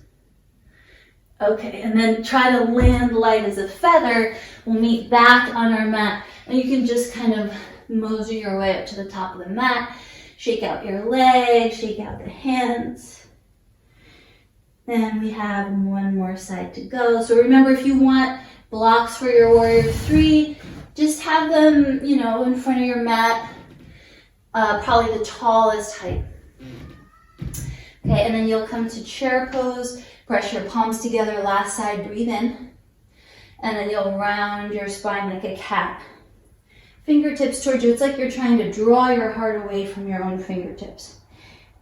Okay, and then try to land light as a feather. We'll meet back on our mat, and you can just kind of mosey your way up to the top of the mat. Shake out your legs, shake out the hands. And we have one more side to go. So remember, if you want blocks for your warrior three, just have them, in front of your mat, probably the tallest height. Okay, and then you'll come to chair pose, press your palms together, last side, breathe in. And then you'll round your spine like a cat. Fingertips towards you. It's like you're trying to draw your heart away from your own fingertips.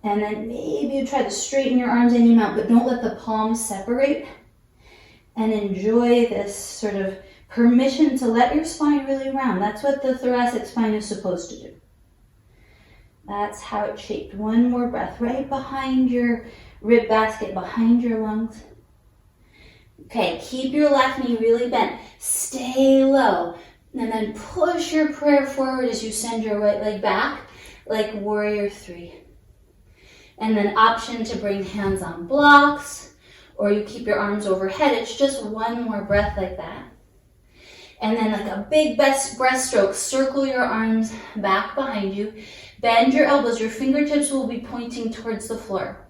And then maybe you try to straighten your arms and you mount, but don't let the palms separate. And enjoy this sort of permission to let your spine really round. That's what the thoracic spine is supposed to do. That's how it's shaped. One more breath, right behind your rib basket, behind your lungs. Okay, keep your left knee really bent. Stay low. And then push your prayer forward as you send your right leg back, like warrior three. And then option to bring hands on blocks, or you keep your arms overhead. It's just one more breath like that. And then like a big breaststroke, circle your arms back behind you. Bend your elbows, your fingertips will be pointing towards the floor.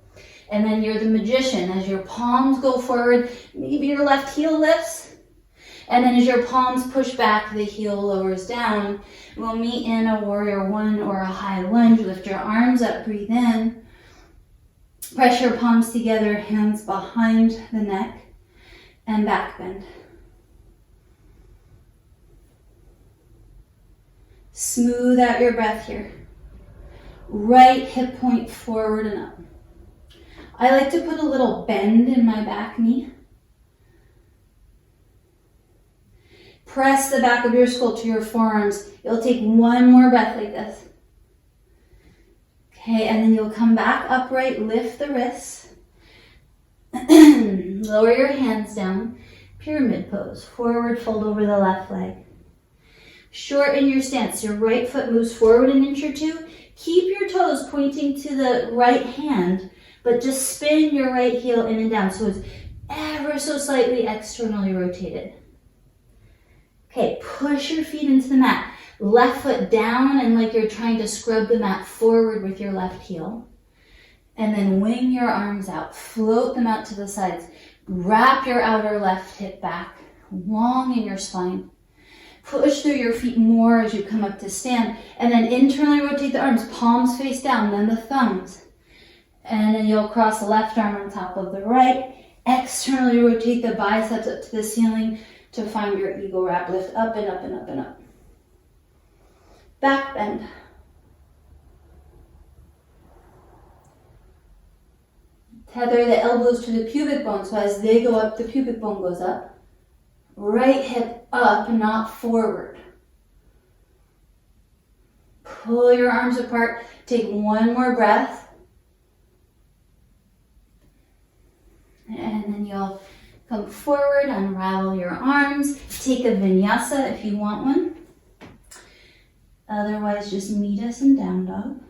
And then you're the magician. As your palms go forward, maybe your left heel lifts. And then as your palms push back, the heel lowers down. We'll meet in a warrior one or a high lunge. Lift your arms up, breathe in. Press your palms together, hands behind the neck, and back bend. Smooth out your breath here. Right hip point forward and up. I like to put a little bend in my back knee. Press the back of your skull to your forearms. You'll take one more breath like this. Okay, and then you'll come back upright, lift the wrists. Lower your hands down. Pyramid pose. Forward fold over the left leg. Shorten your stance. Your right foot moves forward an inch or two. Keep your toes pointing to the right hand, but just spin your right heel in and down so it's ever so slightly externally rotated. Okay, push your feet into the mat. Left foot down and like you're trying to scrub the mat forward with your left heel. And then wing your arms out. Float them out to the sides. Wrap your outer left hip back. Long in your spine. Push through your feet more as you come up to stand. And then internally rotate the arms. Palms face down, then the thumbs. And then you'll cross the left arm on top of the right. Externally rotate the biceps up to the ceiling to find your eagle wrap. Lift up and up and up and up. Back bend. Tether the elbows to the pubic bone, so as they go up, the pubic bone goes up. Right hip up, not forward. Pull your arms apart. Take one more breath. And then you'll come forward, unravel your arms. Take a vinyasa if you want one. Otherwise, just meet us in down dog.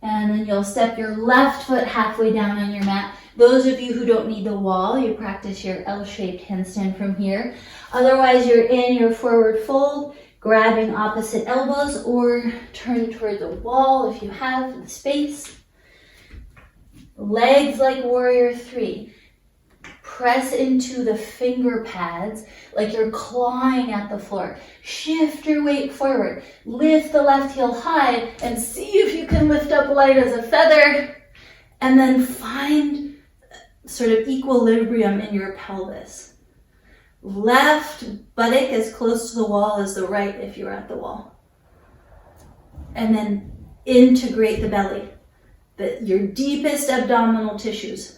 And then you'll step your left foot halfway down on your mat. Those of you who don't need the wall, you practice your L-shaped handstand from here. Otherwise, you're in your forward fold, grabbing opposite elbows, or turn toward the wall if you have the space. Legs like warrior three. Press into the finger pads like you're clawing at the floor. Shift your weight forward. Lift the left heel high and see if you can lift up light as a feather. And then find sort of equilibrium in your pelvis. Left buttock as close to the wall as the right if you're at the wall. And then integrate the belly. Your deepest abdominal tissues.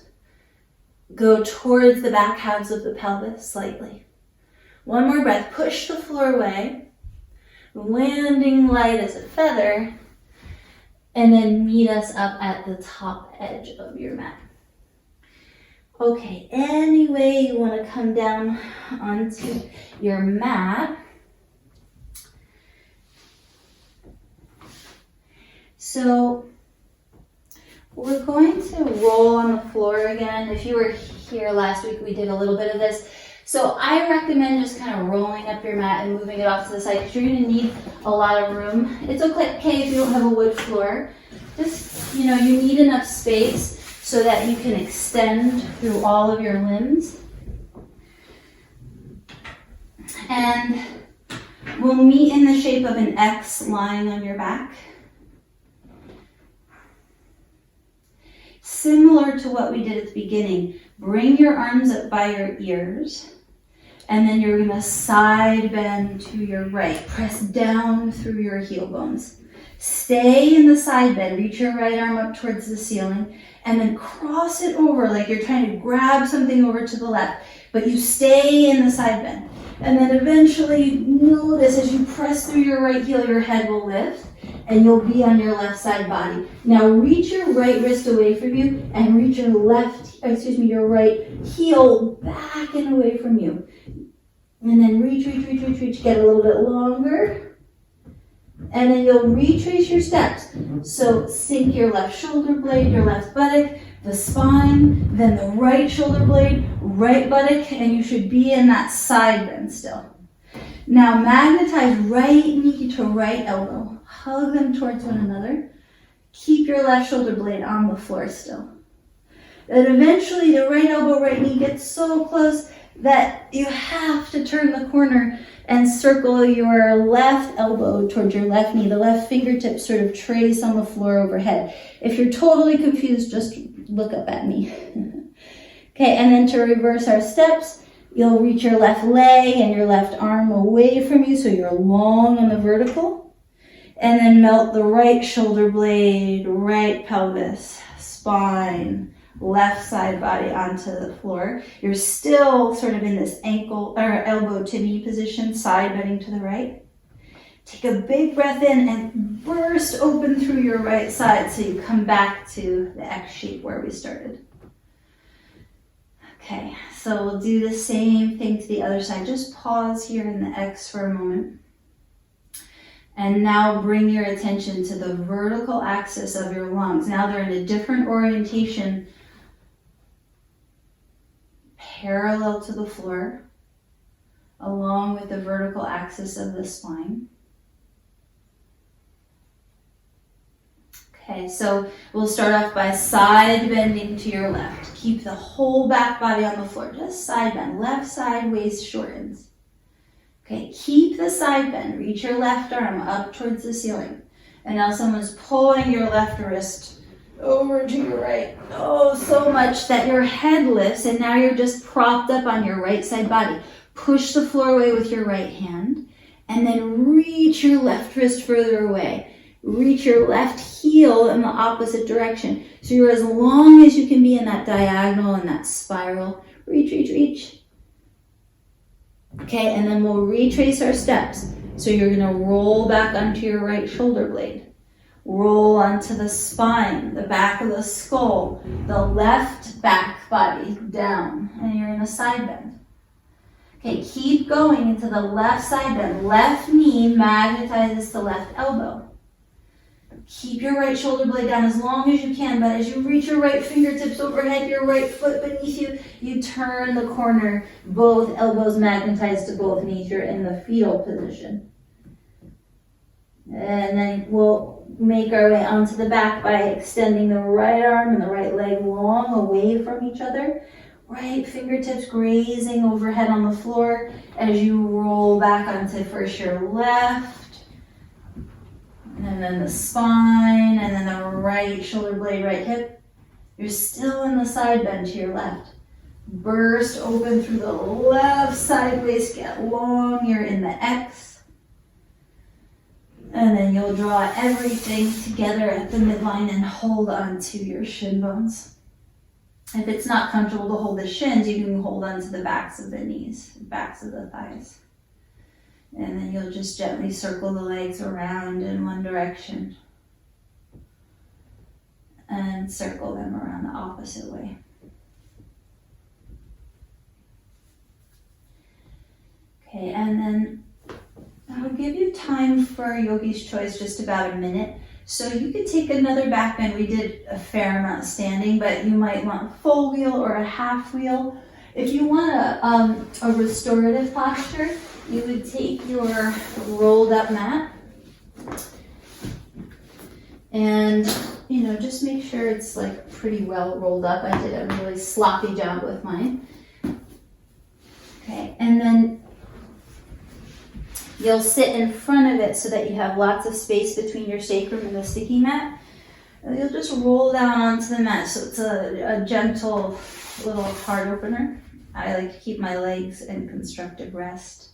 Go towards the back halves of the pelvis slightly. One more breath. Push the floor away. Landing light as a feather. And then meet us up at the top edge of your mat. Okay, any way you want to come down onto your mat. So we're going to roll on the floor again. If you were here last week, we did a little bit of this. So I recommend just kind of rolling up your mat and moving it off to the side because you're going to need a lot of room. It's okay if you don't have a wood floor. Just, you need enough space so that you can extend through all of your limbs. And we'll meet in the shape of an X lying on your back. Similar to what we did at the beginning, bring your arms up by your ears, and then you're going to side bend to your right. Press down through your heel bones. Stay in the side bend. Reach your right arm up towards the ceiling, and then cross it over like you're trying to grab something over to the left, but you stay in the side bend. And then eventually notice as you press through your right heel, your head will lift and you'll be on your left side body. Now reach your right wrist away from you and reach your your right heel back and away from you. And then reach, get a little bit longer. And then you'll retrace your steps. So sink your left shoulder blade, your left buttock, the spine, then the right shoulder blade, right buttock, and you should be in that side bend still. Now magnetize right knee to right elbow. Hug them towards one another. Keep your left shoulder blade on the floor still. And eventually the right elbow, right knee gets so close that you have to turn the corner and circle your left elbow towards your left knee. The left fingertips sort of trace on the floor overhead. If you're totally confused, just look up at me. Okay, and then to reverse our steps, you'll reach your left leg and your left arm away from you so you're long on the vertical. And then melt the right shoulder blade, right pelvis, spine, left side body onto the floor. You're still sort of in this ankle or elbow to knee position, side bending to the right. Take a big breath in and burst open through your right side so you come back to the X shape where we started. Okay, so we'll do the same thing to the other side. Just pause here in the X for a moment. And now bring your attention to the vertical axis of your lungs. Now they're in a different orientation, parallel to the floor, along with the vertical axis of the spine. Okay, so we'll start off by side bending to your left. Keep the whole back body on the floor, just side bend. Left side, waist shortens. Okay, keep the side bend. Reach your left arm up towards the ceiling. And now someone's pulling your left wrist over to your right. Oh, so much that your head lifts and now you're just propped up on your right side body. Push the floor away with your right hand and then reach your left wrist further away. Reach your left heel in the opposite direction. So you're as long as you can be in that diagonal and that spiral. Reach, reach, reach. Okay, and then we'll retrace our steps. So you're gonna roll back onto your right shoulder blade. Roll onto the spine, the back of the skull, the left back body down, and you're in a side bend. Okay, keep going into the left side bend. Left knee magnetizes the left elbow. Keep your right shoulder blade down as long as you can, but as you reach your right fingertips overhead, your right foot beneath you, you turn the corner, both elbows magnetized to both knees. You're in the fetal position. And then we'll make our way onto the back by extending the right arm and the right leg long away from each other. Right fingertips grazing overhead on the floor as you roll back onto first your left, and then the spine, and then the right shoulder blade, right hip. You're still in the side bend to your left. Burst open through the left sideways, get long, you're in the X. And then you'll draw everything together at the midline and hold on to your shin bones. If it's not comfortable to hold the shins, you can hold on to the backs of the knees, backs of the thighs. And then you'll just gently circle the legs around in one direction and circle them around the opposite way. Okay, and then I'll give you time for Yogi's Choice, just about a minute. So you could take another back bend. We did a fair amount standing, but you might want a full wheel or a half wheel. If you want a restorative posture, you would take your rolled up mat and, just make sure it's like pretty well rolled up. I did a really sloppy job with mine. Okay, and then you'll sit in front of it so that you have lots of space between your sacrum and the sticky mat. And you'll just roll down onto the mat. So it's a gentle little heart opener. I like to keep my legs in constructive rest.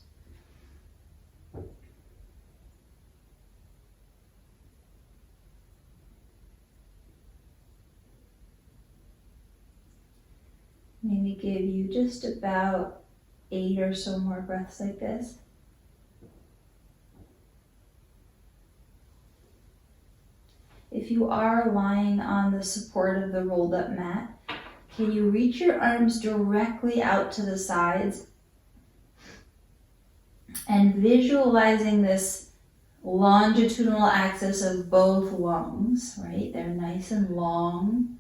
Maybe give you just about 8 or so more breaths like this. If you are lying on the support of the rolled up mat, can you reach your arms directly out to the sides and visualizing this longitudinal axis of both lungs, right? They're nice and long.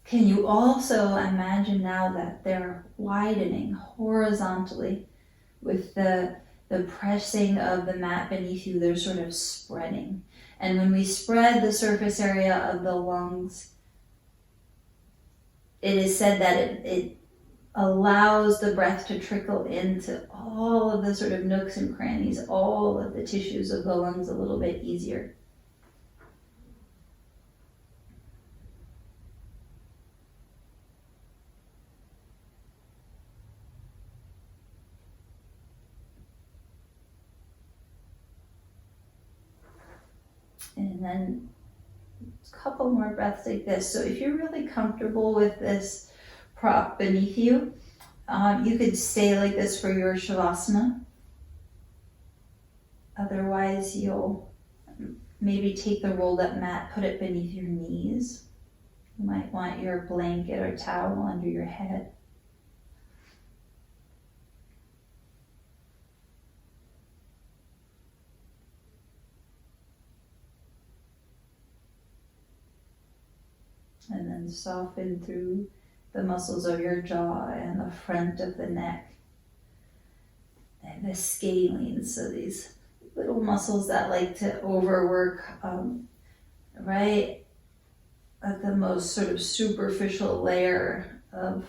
Can you also imagine now that they're widening horizontally with the pressing of the mat beneath you? They're sort of spreading. And when we spread the surface area of the lungs, it is said that it allows the breath to trickle into all of the sort of nooks and crannies, all of the tissues of the lungs a little bit easier. And then a couple more breaths like this. So if you're really comfortable with this prop beneath you, you could stay like this for your Shavasana. Otherwise, you'll maybe take the rolled up mat, put it beneath your knees. You might want your blanket or towel under your head. And then soften through the muscles of your jaw and the front of the neck. And the scalenes, so these little muscles that like to overwork, right at the most sort of superficial layer of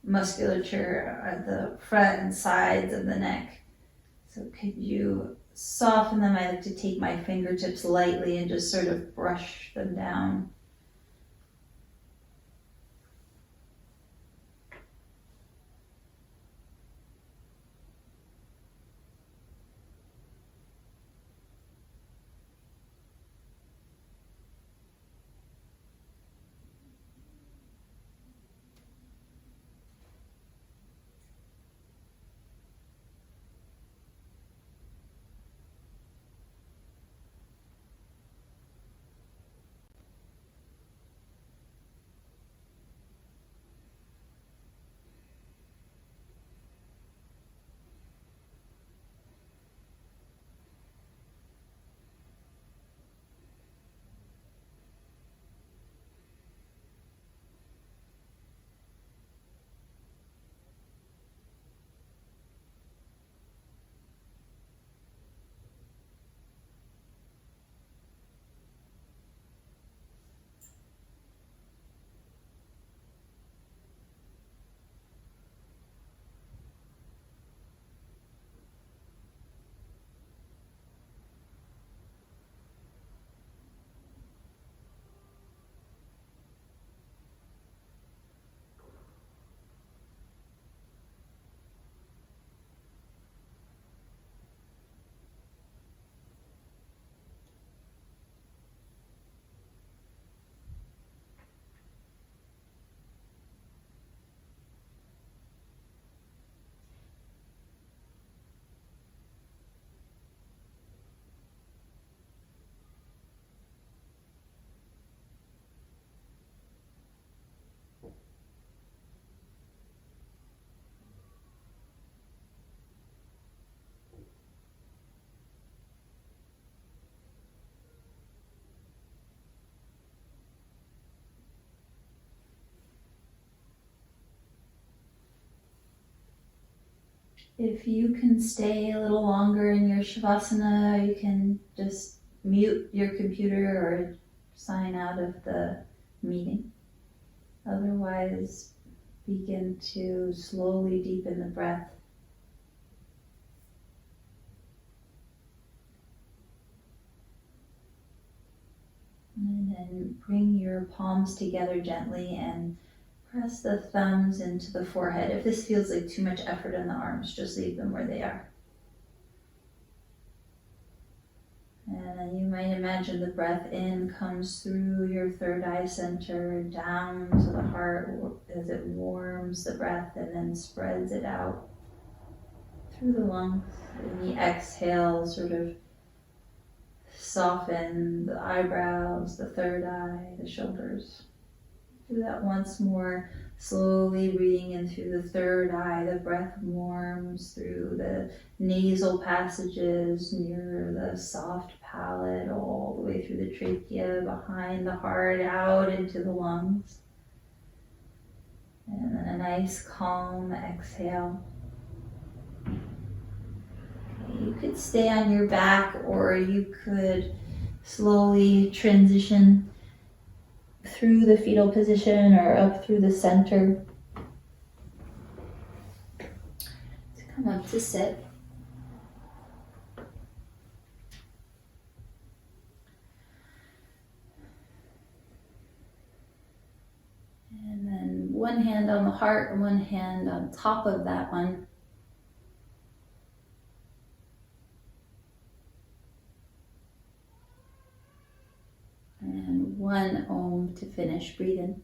musculature at the front and sides of the neck. So could you soften them? I like to take my fingertips lightly and just sort of brush them down. If you can stay a little longer in your Shavasana, you can just mute your computer or sign out of the meeting. Otherwise, begin to slowly deepen the breath. And then bring your palms together gently and press the thumbs into the forehead. If this feels like too much effort in the arms, just leave them where they are. And then you might imagine the breath in comes through your third eye center down to the heart as it warms the breath and then spreads it out. through the lungs. And the exhale, sort of soften the eyebrows, the third eye, the shoulders. Do that once more, slowly breathing in through the third eye. The breath warms through the nasal passages near the soft palate, all the way through the trachea, behind the heart, out into the lungs. And then a nice calm exhale. You could stay on your back, or you could slowly transition through the fetal position or up through the center to come up to sit. And then one hand on the heart and one hand on top of that one. And one Om to finish. Breathe in.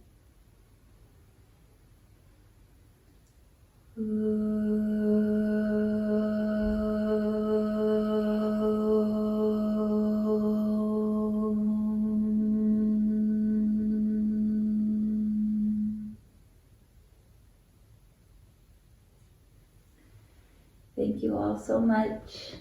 Thank you all so much.